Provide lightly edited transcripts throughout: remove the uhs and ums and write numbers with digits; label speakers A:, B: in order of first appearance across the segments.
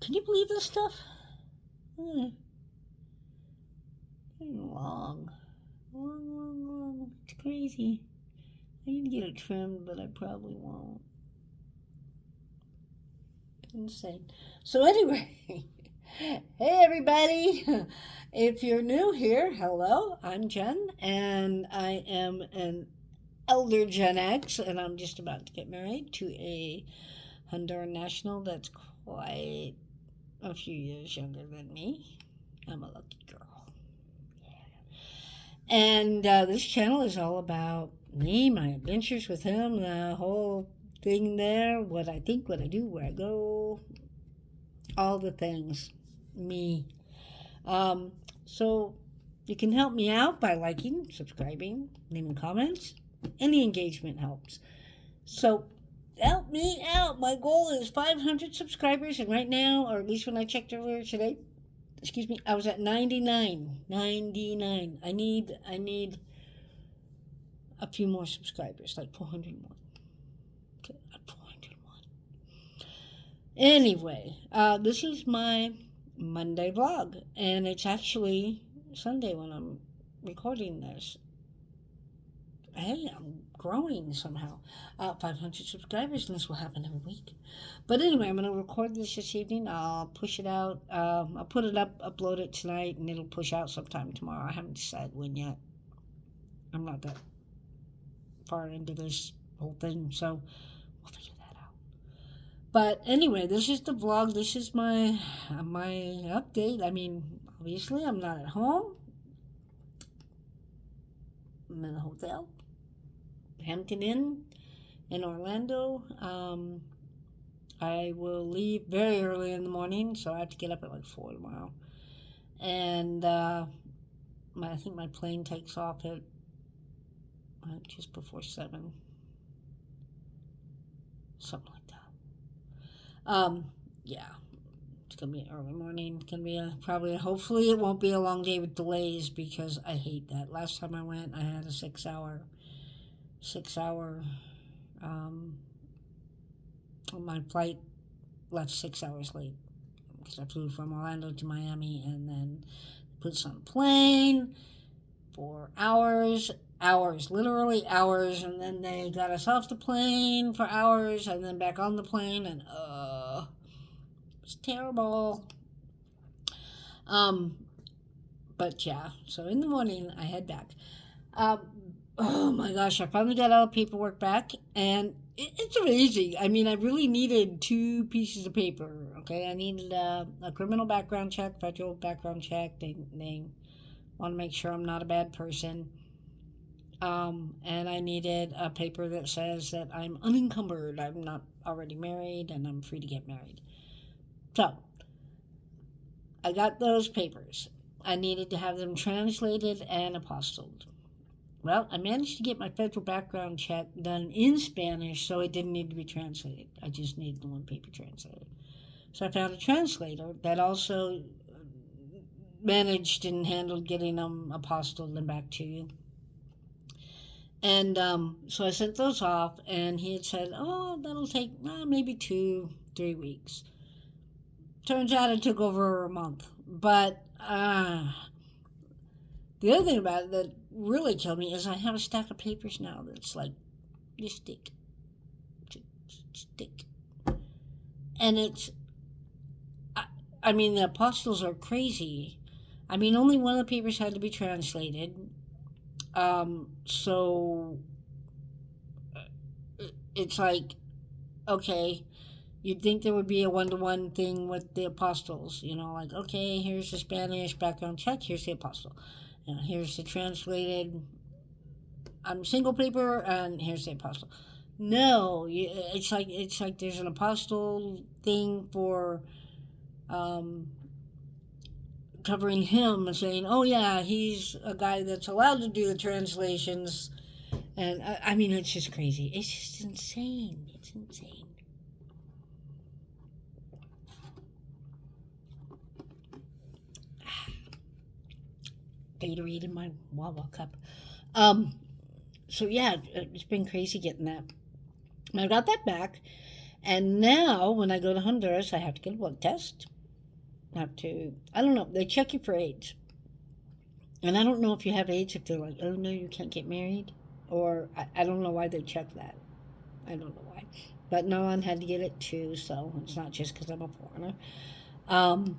A: Can you believe this stuff? Hmm. Long. Long. It's crazy. I need to get it trimmed, but I probably won't. Insane. So anyway, hey everybody. If you're new here, hello. I'm Jen, and I am an elder Gen X, and I'm just about to get married to a Honduran national that's quite a few years younger than me. I'm a lucky girl. And this channel is all about me, my adventures with him, the whole thing there, what I think, what I do, where I go, all the things. Me. Um, so you can help me out by liking, subscribing, leaving comments. Any engagement helps. So help me out. My goal is 500 subscribers, and right now, or at least when I checked earlier today, excuse me, I was at 99. 99. I need a few more subscribers, like 401. Okay, 401. Anyway, this is my Monday vlog, and it's actually Sunday when I'm recording this. Hey, I'm growing somehow. 500 subscribers, and this will happen every week. But anyway, I'm going to record this evening. I'll push it out. I'll put it up, upload it tonight, and it'll push out sometime tomorrow. I haven't decided when yet. I'm not that far into this whole thing, so we'll figure that out. But anyway, this is the vlog. This is my update. I mean, obviously, I'm not at home. I'm in the hotel, Hampton Inn in Orlando. I will leave very early in the morning, so I have to get up at like 4 tomorrow. And I think my plane takes off at just before 7. Something like that. Yeah. It's going to be an early morning. It's going to be hopefully it won't be a long day with delays, because I hate that. Last time I went, I had a 6 hour, my flight left 6 hours late, because I flew from Orlando to Miami and then put us on a plane for hours, literally hours, and then they got us off the plane for hours and then back on the plane, and it's terrible. But yeah, so in the morning I head back. Oh my gosh, I finally got all the paperwork back, and it's amazing. I mean, I really needed 2 pieces of paper. Okay, I needed a criminal background check, federal background check. They want to make sure I'm not a bad person. And I needed a paper that says that I'm unencumbered, I'm not already married, and I'm free to get married. So, I got those papers. I needed to have them translated and apostilled. Well, I managed to get my federal background check done in Spanish, so it didn't need to be translated. I just needed the one paper translated. So I found a translator that also managed and handled getting them apostilled and back to you. And so I sent those off, and he had said, oh, that'll take maybe 2-3 weeks. Turns out it took over a month. But the other thing about it that really killed me is I have a stack of papers now that's like this thick. And it's, I mean, the apostles are crazy. I mean, only one of the papers had to be translated. So it's like, okay, you'd think there would be a one-to-one thing with the apostles, like, okay, here's the Spanish background check, here's the apostle. Here's the translated single paper, and here's the apostle. No, it's like there's an apostle thing for covering him and saying, oh yeah, he's a guy that's allowed to do the translations. And I mean, it's just crazy. It's just insane. It's insane. Gatorade in my Wawa cup. So yeah, it's been crazy getting that. And I got that back, And now, when I go to Honduras, I have to get a blood test. I have to, I don't know, they check you for AIDS. And I don't know if you have AIDS, if they're like, oh no, you can't get married. Or I don't know why they check that. I don't know why. But no one had to get it too, so it's not just because I'm a foreigner. Um,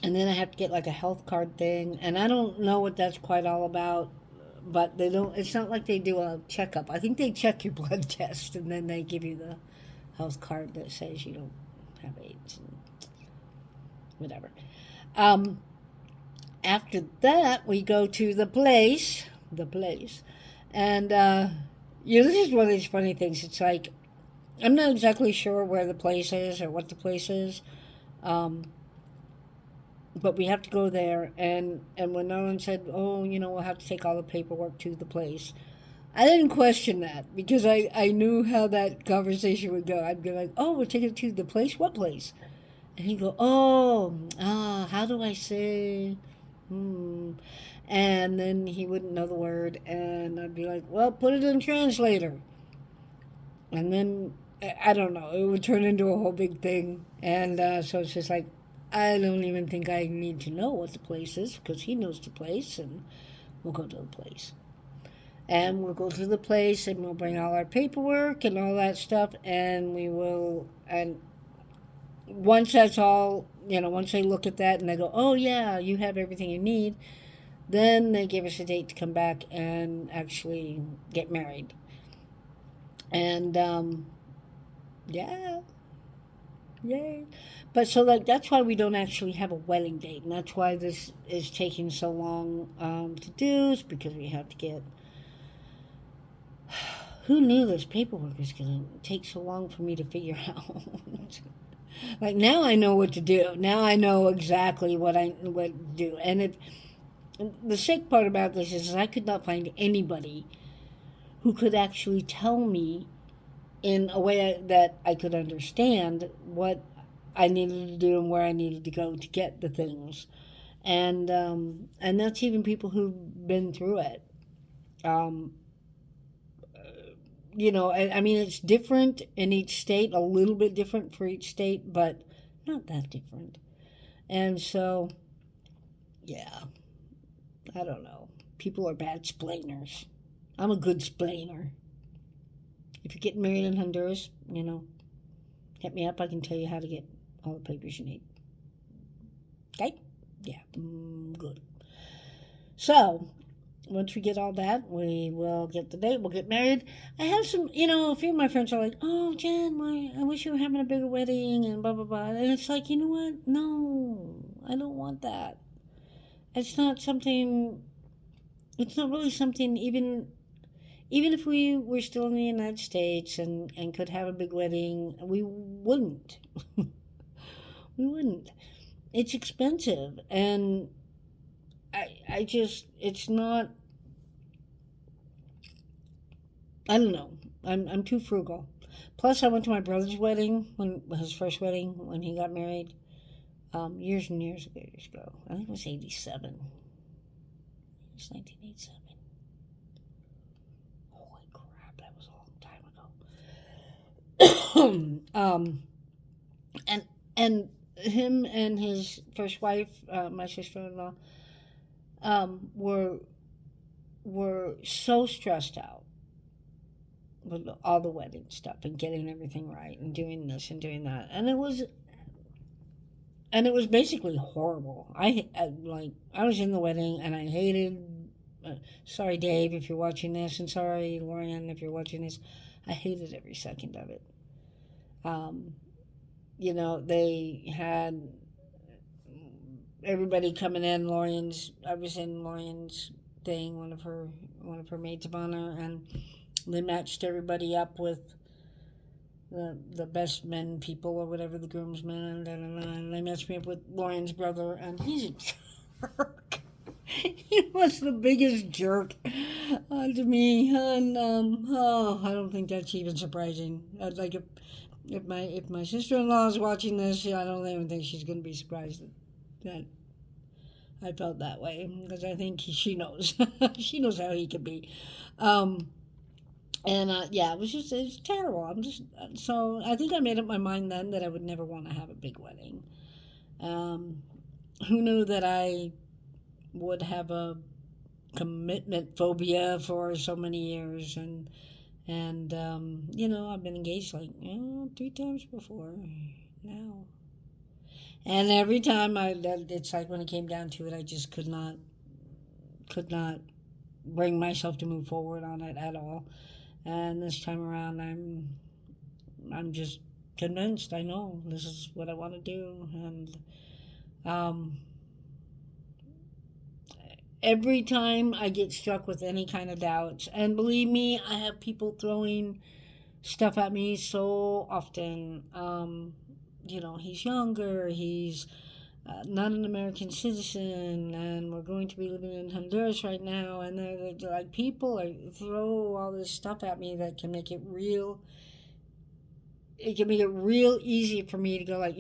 A: and then I have to get like a health card thing. And I don't know what that's quite all about. But they don't, it's not like they do a checkup. I think they check your blood test and then they give you the health card that says you don't have AIDS and whatever. Um, After that, we go to the place, and this is one of these funny things. It's like I'm not exactly sure where the place is or what the place is, um, but we have to go there. And when no one said, "Oh, we'll have to take all the paperwork to the place," I didn't question that because I knew how that conversation would go. I'd be like, "Oh, we're taking it to the place. What place?" And he'd go, "Oh, how do I say?" Hmm. And then he wouldn't know the word, and I'd be like, "Well, put it in translator." And then I don't know, it would turn into a whole big thing, and so it's just like I don't even think I need to know what the place is because he knows the place, and we'll go to the place. And we'll go to the place, and we'll bring all our paperwork and all that stuff, and we will. And once that's all, once they look at that and they go, "Oh yeah, you have everything you need," then they give us a date to come back and actually get married. And yeah, yay. But so like that's why we don't actually have a wedding date, and that's why this is taking so long to do. Is because we have to get. Who knew this paperwork was going to take so long for me to figure out? Like now I know what to do. Now I know exactly what to do. And the sick part about this is I could not find anybody who could actually tell me in a way that I could understand what I needed to do and where I needed to go to get the things. And that's even people who've been through it. Um, I mean, it's different in each state, a little bit different for each state, but not that different. And so, yeah, I don't know. People are bad splainers. I'm a good splainer. If you're getting married in Honduras, hit me up. I can tell you how to get all the papers you need. Okay? Yeah, good. So, once we get all that, we will get the date. We'll get married. I have some, a few of my friends are like, "Oh, Jen, I wish you were having a bigger wedding and blah, blah, blah." And it's like, you know what? No, I don't want that. It's not something, it's not really something, even if we were still in the United States and could have a big wedding, we wouldn't. We wouldn't. It's expensive. And I just, it's not, I don't know. I'm too frugal. Plus, I went to my brother's wedding, his first wedding, when he got married, years and years ago. I think it was 87. It was 1987. Holy crap, that was a long time ago. And and him and his first wife, my sister-in-law, were so stressed out with all the wedding stuff and getting everything right and doing this and doing that, and it was basically horrible. I was in the wedding and I hated. Sorry, Dave, if you're watching this, and sorry, Lorian, if you're watching this. I hated every second of it. Um, they had everybody coming in. I was in Lorian's thing, one of her maids of honor, and they matched everybody up with the best men people or whatever, the groomsmen, and they matched me up with Lorian's brother, and he's a jerk. He was the biggest jerk to me, and I don't think that's even surprising. Like if my sister-in-law is watching this, I don't even think she's going to be surprised that I felt that way because I think she knows. She knows how he can be. Um, And yeah, it was terrible. So I think I made up my mind then that I would never want to have a big wedding. Um, who knew that I would have a commitment phobia for so many years, and I've been engaged like 3 times before now, and every time it's like when it came down to it, I just could not bring myself to move forward on it at all. And this time around, I'm just convinced. I know this is what I want to do, and um, every time I get struck with any kind of doubts, and believe me, I have people throwing stuff at me so often. He's younger, he's not an American citizen, and we're going to be living in Honduras right now. And they're like, people throw all this stuff at me that can make it real. It can make it real easy for me to go like,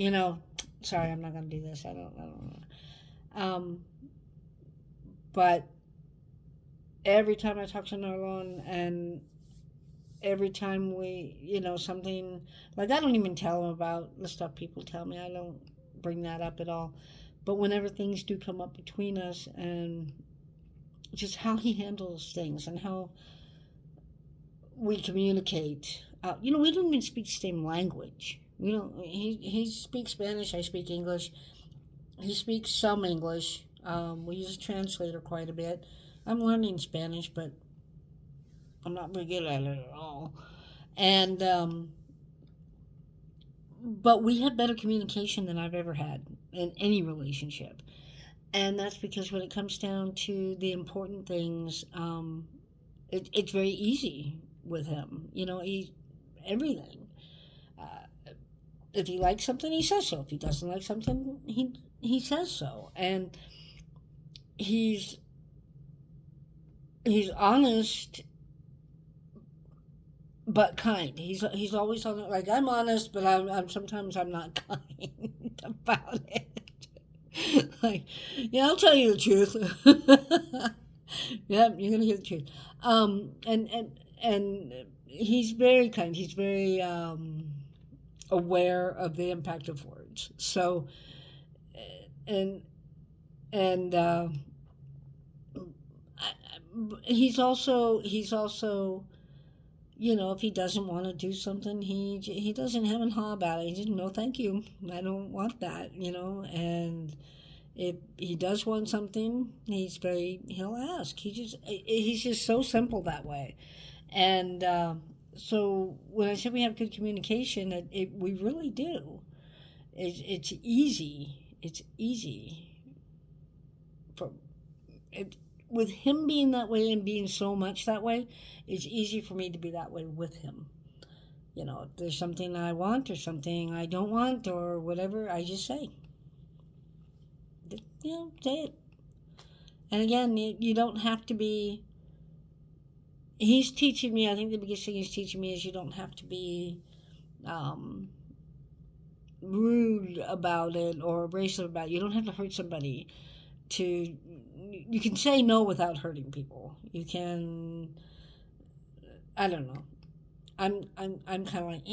A: sorry, I'm not going to do this. I don't. Um, but every time I talk to Norlon, and every time something, like, I don't even tell him about the stuff people tell me. I don't bring that up at all. But whenever things do come up between us, and just how he handles things and how we communicate, we don't even speak the same language. He speaks Spanish, I speak English. He speaks some English. We use a translator quite a bit. I'm learning Spanish, but I'm not very good at it at all. And but we have better communication than I've ever had in any relationship, and that's because when it comes down to the important things, it's very easy with him. He everything. Uh, if he likes something, he says so. If he doesn't like something, he says so, and he's he's honest but kind. He's always on it. Like, I'm honest, but I'm sometimes I'm not kind about it. Like, yeah, I'll tell you the truth. Yeah, you're gonna hear the truth. And he's very kind. He's very aware of the impact of words. So, and and he's also if he doesn't want to do something, he doesn't hem and haw about it. He just, no, thank you, I don't want that. And if he does want something, he'll ask. He's just so simple that way. And so when I said we have good communication, we really do. It's easy. It's easy for it, with him being that way and being so much that way. It's easy for me to be that way with him. If there's something I want or something I don't want or whatever, I just say, say it. And again, you don't have to be. He's teaching me. I think the biggest thing he's teaching me is you don't have to be um, rude about it or abrasive about it. You don't have to hurt somebody. You can say no without hurting people. You can. I don't know. I'm kind of like,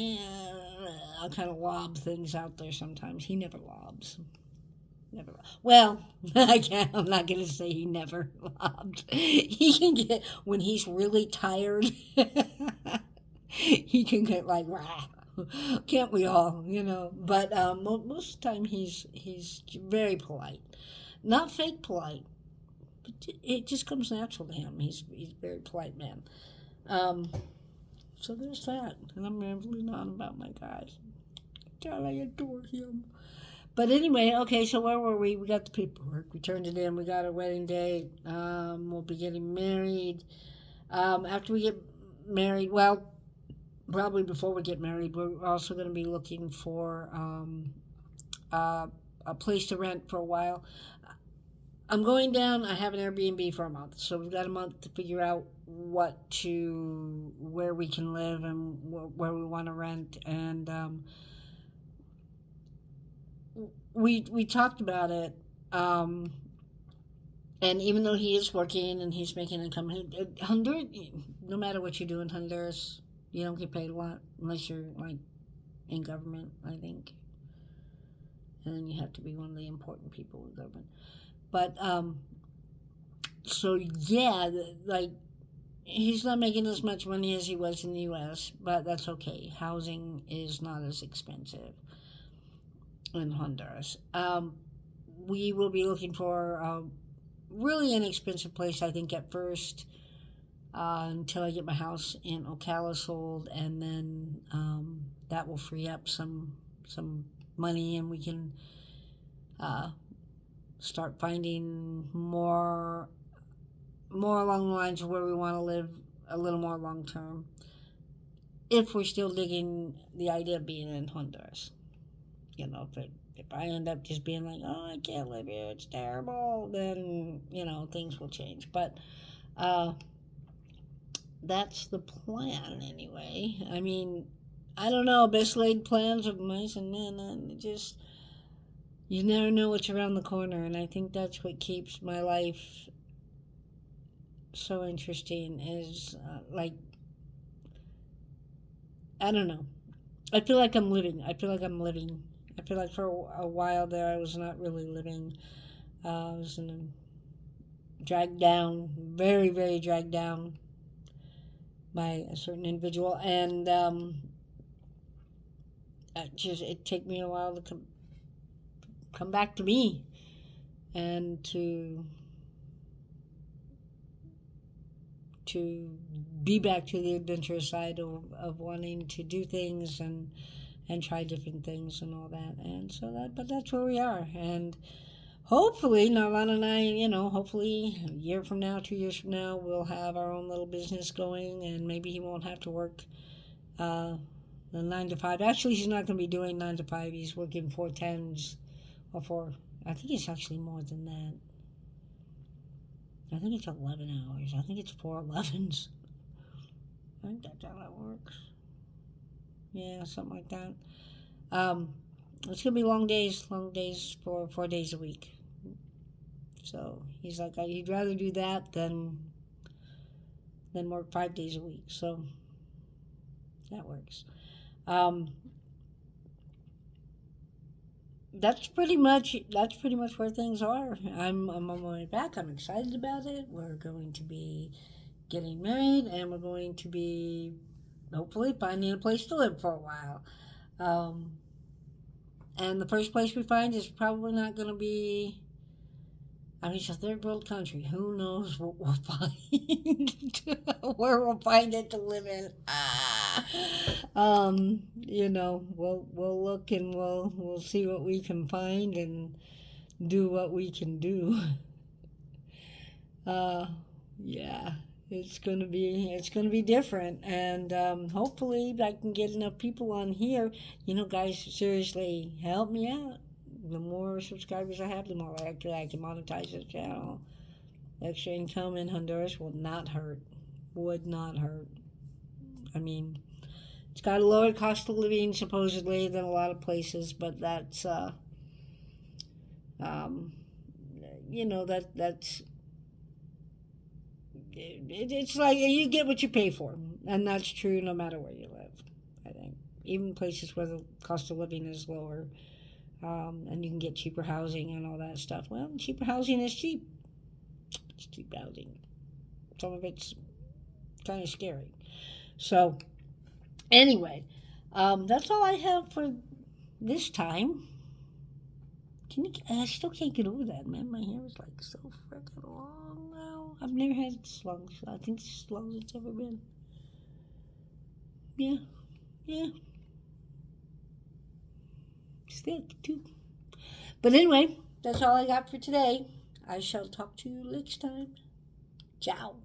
A: I'll kind of lob things out there sometimes. He never lobs. Never. Well, I can't. I'm not gonna say he never lobbed. He can get, when he's really tired. He can get like, rah. Can't we all? But most of the time he's very polite, not fake polite. But it just comes natural to him. He's a very polite man. Um, so there's that, and I'm rambling on about my guys. God, I adore him. But anyway, okay, so where were we? We got the paperwork. We turned it in. We got our wedding date. We'll be getting married. After we get married, well, probably before we get married, we're also going to be looking for a place to rent for a while. I'm going down. I have an Airbnb for a month, so we've got a month to figure out where we can live and where we want to rent. And we talked about it. And even though he is working and he's making income, Honduras, no matter what you do in Honduras, you don't get paid a lot unless you're like in government, I think. And then you have to be one of the important people in government. But so yeah, like he's not making as much money as he was in the U.S., but that's okay. Housing is not as expensive in Honduras. We will be looking for a really inexpensive place, I think, at first, until I get my house in Ocala sold, and then that will free up some money, and we can uh, start finding more along the lines of where we want to live a little more long term. If we're still digging the idea of being in Honduras, if I end up just being like, oh, I can't live here, it's terrible, then things will change. But uh, that's the plan anyway. I mean, I don't know, best laid plans of mice and men, and just you never know what's around the corner, and I think that's what keeps my life so interesting. Is like, I don't know. I feel like I'm living. I feel like I'm living. I feel like for a while there, I was not really living. I was in dragged down, very, very dragged down by a certain individual, and it took me a while to come back to me and to be back to the adventurous side of wanting to do things and try different things and all that. And so but that's where we are. And hopefully, Narlan and I, hopefully a year from now, 2 years from now, we'll have our own little business going, and maybe he won't have to work the 9 to 5. Actually, he's not going to be doing 9 to 5. He's working 4 10s or four. I think it's actually more than that. I think it's 11 hours. I think it's 4 11s. I think that's how that works. Yeah, something like that. Um, it's gonna be long days for 4 days a week. So he's like, he'd rather do that than work 5 days a week. So that works. Um, that's pretty much where things are. I'm on my way back. I'm excited about it. We're going to be getting married, and we're going to be hopefully finding a place to live for a while. Um, and the first place we find is probably not going to be. I mean, it's a third world country. Who knows what we'll find, where we'll find it to live in. We'll look and we'll see what we can find and do what we can do. Uh, yeah, it's gonna be different, and hopefully I can get enough people on here. Guys, seriously, help me out. The more subscribers I have, the more likely I can monetize this channel. Extra income in Honduras will not hurt. Would not hurt. I mean, it's got a lower cost of living supposedly than a lot of places, but that's um, that's it's like you get what you pay for, and that's true no matter where you live. I think even places where the cost of living is lower, and you can get cheaper housing and all that stuff. Well, cheaper housing is cheap. It's cheap housing. Some of it's kind of scary. So anyway, that's all I have for this time. I still can't get over that, man. My hair is like so freaking long now. I've never had it this long. I think it's as long as it's ever been. Yeah, yeah. It's thick too. But anyway, that's all I got for today. I shall talk to you next time. Ciao.